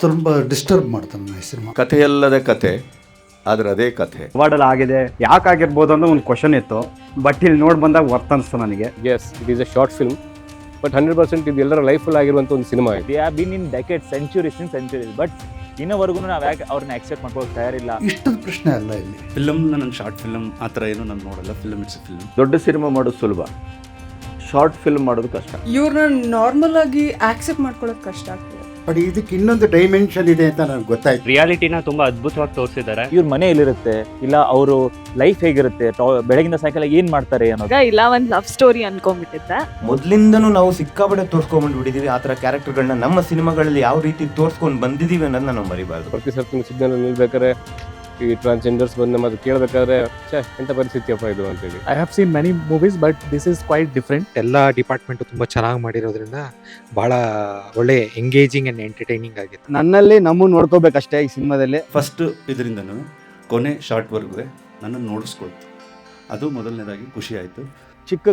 ತುಂಬ ಡಿಸ್ಟರ್ಬ್ ಮಾಡ್ತಾನೆ ಈ ಸಿನಿಮಾ. ಕಥೆಯಲ್ಲದ ಕತೆ, ಆದರೆ ಅದೇ ಕಥೆ. ಅವಾರ್ಡಲ್ಲಿ ಆಗಿದೆ, ಯಾಕಾಗಿರ್ಬೋದು ಅನ್ನೋ ಒಂದು ಕ್ವಶನ್ ಇತ್ತು. ಬಟ್ ಇಲ್ಲಿ ನೋಡಿ ಬಂದಾಗ ವರ್ತ್ ಅನಿಸ್ತು ನನಗೆ. Yes, it is a short film, but 100% ಇದು ಎಲ್ಲರ ಲೈಫಲ್ಲಿ ಆಗಿರುವಂಥ ಒಂದು cinema. They have been in decade centuries but ಇನ್ನವರೆಗೂ ನಾವು ಯಾಕೆ ಅವ್ರನ್ನ ಆಕ್ಸೆಪ್ಟ್ ಮಾಡ್ಕೊಳ್ಳೋಕೆ ತಯಾರಿಲ್ಲ. ಇಷ್ಟದ ಪ್ರಶ್ನೆ ಅಲ್ಲ ಇಲ್ಲಿ. ಫಿಲಮ್ನ ನಾನು ಶಾರ್ಟ್ ಫಿಲಮ್ ಆ ಥರ ಏನು ನಾನು ನೋಡಲ್ಲ. Film it's film. ದೊಡ್ಡ ಸಿನಿಮಾ ಮಾಡೋದು ಸುಲಭ, ಶಾರ್ಟ್ ಫಿಲ್ಮ್ ಮಾಡೋದು ಕಷ್ಟ. ಇವ್ರನ್ನ ನಾರ್ಮಲ್ ಆಗಿ ಆಕ್ಸೆಪ್ಟ್ ಮಾಡ್ಕೊಳ್ಳೋದು ಕಷ್ಟ ಆಗ್ತದೆ. ಬಟ್ ಇದಕ್ಕೆ ಇನ್ನೊಂದು ಡೈಮೆನ್ಷನ್ ಇದೆ ಅಂತ ನನಗೆ ಗೊತ್ತಾಯ್ತು. ರಿಯಾಲಿಟಿನ ತುಂಬಾ ಅದ್ಭುತವಾಗಿ ತೋರಿಸಿದ್ದಾರೆ. ಇವ್ರ ಮನೆ ಎಲ್ಲಿರುತ್ತೆ, ಇಲ್ಲ ಅವರು ಲೈಫ್ ಹೇಗಿರುತ್ತೆ, ಬೆಳಗಿನ ಸಾಯಂಕಾಲ ಏನ್ ಮಾಡ್ತಾರೆ ಅನ್ನೋದು. ಇಲ್ಲ ಒಂದು ಲವ್ ಸ್ಟೋರಿ ಅನ್ಕೊಂಡ್ಬಿಟ್ಟಿದ್ದೆ. ಮೊದಲಿಂದನೂ ನಾವು ಸಿಕ್ಕಾಪಟ್ಟೆ ತೋರಿಸ್ಕೊಂಡ್ಬಿಟ್ಟಿದೀವಿ. ಆ ಥರ ಕ್ಯಾರೆಕ್ಟರ್ಗಳನ್ನ ನಮ್ಮ ಸಿನಿಮಾಗಳಲ್ಲಿ ಯಾವ ರೀತಿ ತೋರಿಸ್ಕೊಂಡು ಬಂದಿದ್ದೀವಿ ಅನ್ನೋದನ್ನ ನಾವು ಮರಿಬಾರ್ದು. ಪ್ರತಿ ಸರ್ತಿ ಸಿಗ್ನಲ್ ನಿಲ್ಬೇಕಾದ್ರೆ ಈ ಟ್ರಾನ್ಸ್ಜೆಂಡರ್ಸ್ ಬಂದು ಮತ್ತೆ ಕೇಳಬೇಕಾದ್ರೆ ಎಂಥ ಪರಿಸ್ಥಿತಿಯಪ್ಪ ಇದು ಅಂತೇಳಿ. I have seen many movies but this is quite different. ಎಲ್ಲ ಡಿಪಾರ್ಟ್ಮೆಂಟ್ ತುಂಬ ಚೆನ್ನಾಗಿ ಮಾಡಿರೋದ್ರಿಂದ ಭಾಳ ಒಳ್ಳೆ ಎಂಗೇಜಿಂಗ್ ಆ್ಯಂಡ್ ಎಂಟರ್ಟೈನಿಂಗ್ ಆಗಿದೆ. ನನ್ನಲ್ಲಿ ನಮ್ಮನ್ನು ನೋಡ್ಕೋಬೇಕಷ್ಟೇ ಈ ಸಿನಿಮಾದಲ್ಲಿ. ಫಸ್ಟ್ ಇದರಿಂದನೂ ಕೊನೆ ಶಾರ್ಟ್ವರೆಗೂ ನನ್ನನ್ನು ನೋಡಿಸ್ಕೊಳ್ತು. ಅದು ಮೊದಲನೇದಾಗಿ ಖುಷಿ ಆಯಿತು. ಚಿಕ್ಕ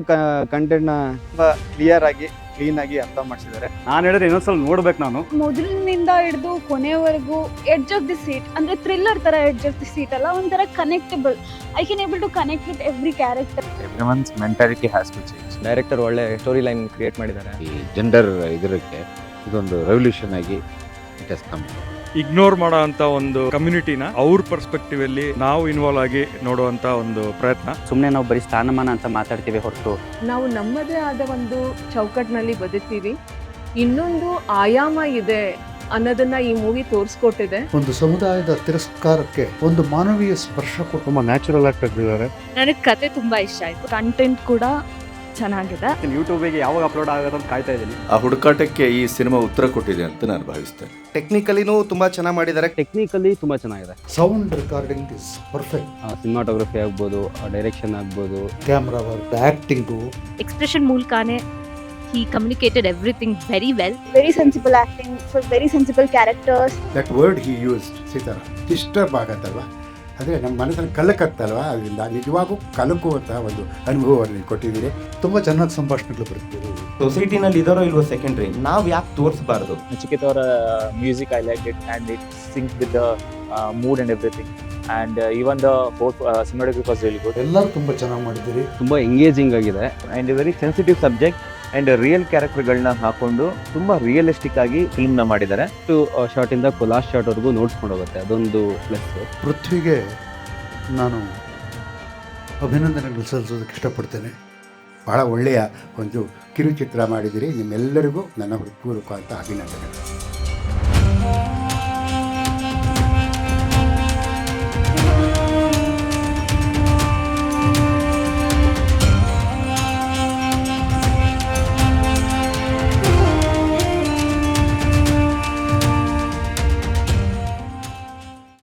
ಕಂಟೆಂಟ್ನ ತುಂಬ ಕ್ಲಿಯರ್ ಆಗಿ ಕ್ಲೀನ್ ಆಗಿ ಅರ್ಥ ಮಾಡಿಸಿದ್ದಾರೆ. ನಾನು ಹೇಳಿದ್ರೆ ಇನ್ನೊಂದ್ಸಲ ನೋಡ್ಬೇಕು. ನಾನು ಮೊದಲಿನಿಂದ ಹಿಡಿದು ಕೊನೆವರೆಗೂ ಎಡ್ಜ್ ಆಫ್ ದಿ ಸೀಟ್ ಅಂದ್ರೆ ಥ್ರಿಲ್ಲರ್ ತರ ಎಡ್ಜ್ ಆಫ್ ದಿ ಸೀಟ್ ಅಲ್ಲ, ಒಂಥರ connectable. I can able to connect with every character. Everyone's mentality has to change. Director ಒಳ್ಳೆ ಸ್ಟೋರಿ ಲೈನ್ ಕ್ರಿಯೇಟ್ ಮಾಡಿದ್ದಾರೆ. ಈ ಜೆಂಡರ್ ಇದಕ್ಕೆ ಇದೊಂದು ರೆವಲ್ಯೂಷನ್ ಆಗಿ ಇಟ್ ಹಸ್ ಕಮ್. ಇಗ್ನೋರ್ ಮಾಡೋ ಅಂತ ಒಂದು ಕಮ್ಯುನಿಟಿನ ಅವ್ರ ಪರ್ಸ್ಪೆಕ್ಟಿವ್ ಅಲ್ಲಿ ನಾವು ಇನ್ವಾಲ್ವ್ ಆಗಿ ನೋಡುವಂತ ಒಂದು ಪ್ರಯತ್ನ. ಸುಮ್ಮನೆ ನಾವು ಬರೀ ಸ್ಥಾನಮಾನ ಅಂತ ಮಾತಾಡ್ತೀವಿ ಹೊರತು ನಾವು ನಮ್ಮದೇ ಆದ ಒಂದು ಚೌಕಟ್ಟಿನಲ್ಲಿ ಬದುಕ್ತೀವಿ. ಇನ್ನೊಂದು ಆಯಾಮ ಇದೆ ಅನ್ನೋದನ್ನ ಈ ಮೂವಿ ತೋರಿಸ್ಕೊಟ್ಟಿದೆ. ಒಂದು ಸಮುದಾಯದ ತಿರಸ್ಕಾರಕ್ಕೆ ಒಂದು ಮಾನವೀಯ ಸ್ಪರ್ಶ ಕೊಟ್ಟು ತುಂಬ ನ್ಯಾಚುರಲ್ ಆಗಿ ತೆಗೆದಿದ್ದಾರೆ. ನನಗೆ ಕತೆ ತುಂಬಾ ಇಷ್ಟ ಆಯ್ತು. ಕಂಟೆಂಟ್ ಕೂಡ ಚೆನ್ನಾಗಿದೆ. ಯೂಟ್ಯೂಬಿಗೆ ಯಾವಾಗ ಅಪ್ಲೋಡ್ ಆಗೋದು ಅಂತ ಕಾಯ್ತಾ ಇದ್ದೀನಿ. ಆ ಹುಡುಕಾಟಕ್ಕೆ ಈ ಸಿನಿಮಾ ಉತ್ತರ ಕೊಟ್ಟಿದೆ ಅಂತ ನಾನು ಭಾವಿಸ್ತೇನೆ. ಟೆಕ್ನಿಕಲಿನೂ ತುಂಬಾ ಚೆನ್ನಾಗಿ ಮಾಡಿದ್ದಾರೆ. ಟೆಕ್ನಿಕಲಿ ತುಂಬ ಚೆನ್ನಾಗಿದೆ. Sound recording is perfect. Cinematography ಆಗ್ಬೋದು, ಡೈರೆಕ್ಷನ್ ಆಗ್ಬೋದು, ಕ್ಯಾಮ್ರಾ ವರ್ಕ್, ಆಕ್ಟಿಂಗು, ಎಕ್ಸ್ಪ್ರೆಷನ್ ಮೂಲಕನೇ he communicated everything very well. Very sensible acting for very sensible characters. That word he used Sitara disturb ಆಗತ್ತಲ್ವ, ಅದೇ ನಮ್ಮ ಮನಸ್ಸಲ್ಲಿ ಕಲಕತ್ತಲ್ವ, ಅದರಿಂದ ನಿಜವಾಗೂ ಕಲಕುವಂಥ ಒಂದು ಅನುಭವವನ್ನು ಕೊಟ್ಟಿದ್ದೀರಿ. ತುಂಬ ಚೆನ್ನಾಗಿ ಸಂಭಾಷಣೆಗಳು ಬರ್ತದೆ. ಸೊಸೈಟಿನಲ್ಲಿ ಇದಾರೋ ಇಲ್ವೋ ಸೆಕೆಂಡ್ರಿ, ನಾವು ಯಾಕೆ ತೋರಿಸಬಾರ್ದು. ನಚಿಕೇತ್ ಅವರ music I like it and it sync with the mood and everything. And even the cinematography was really good. ಎಲ್ಲರೂ ತುಂಬ ಚೆನ್ನಾಗಿ ಮಾಡಿದ್ದೀರಿ. ತುಂಬ ಎಂಗೇಜಿಂಗ್ ಆಗಿದೆ. And very sensitive subject and real ಕ್ಯಾರೆಕ್ಟರ್ಗಳನ್ನ ಹಾಕೊಂಡು ತುಂಬ ರಿಯಲಿಸ್ಟಿಕ್ ಆಗಿ ಫಿಲ್ಮ್ನ ಮಾಡಿದ್ದಾರೆ. ಶಾರ್ಟಿಂದ ಲಾಸ್ಟ್ ಶಾರ್ಟ್ವರೆಗೂ ನೋಡ್ಸ್ಕೊಂಡು ಹೋಗುತ್ತೆ, ಅದೊಂದು ಪ್ಲಸ್. ಪೃಥ್ವಿಗೆ ನಾನು ಅಭಿನಂದನೆಗಳು ಸಲ್ಲಿಸೋದಕ್ಕೆ ಇಷ್ಟಪಡ್ತೇನೆ. ಭಾಳ ಒಳ್ಳೆಯ ಒಂದು ಕಿರುಚಿತ್ರ ಮಾಡಿದಿರಿ. ನಿಮ್ಮೆಲ್ಲರಿಗೂ ನನ್ನ ಹೃತ್ಪೂರ್ವಕ ಅಂತ ಅಭಿನಂದನೆಗಳು.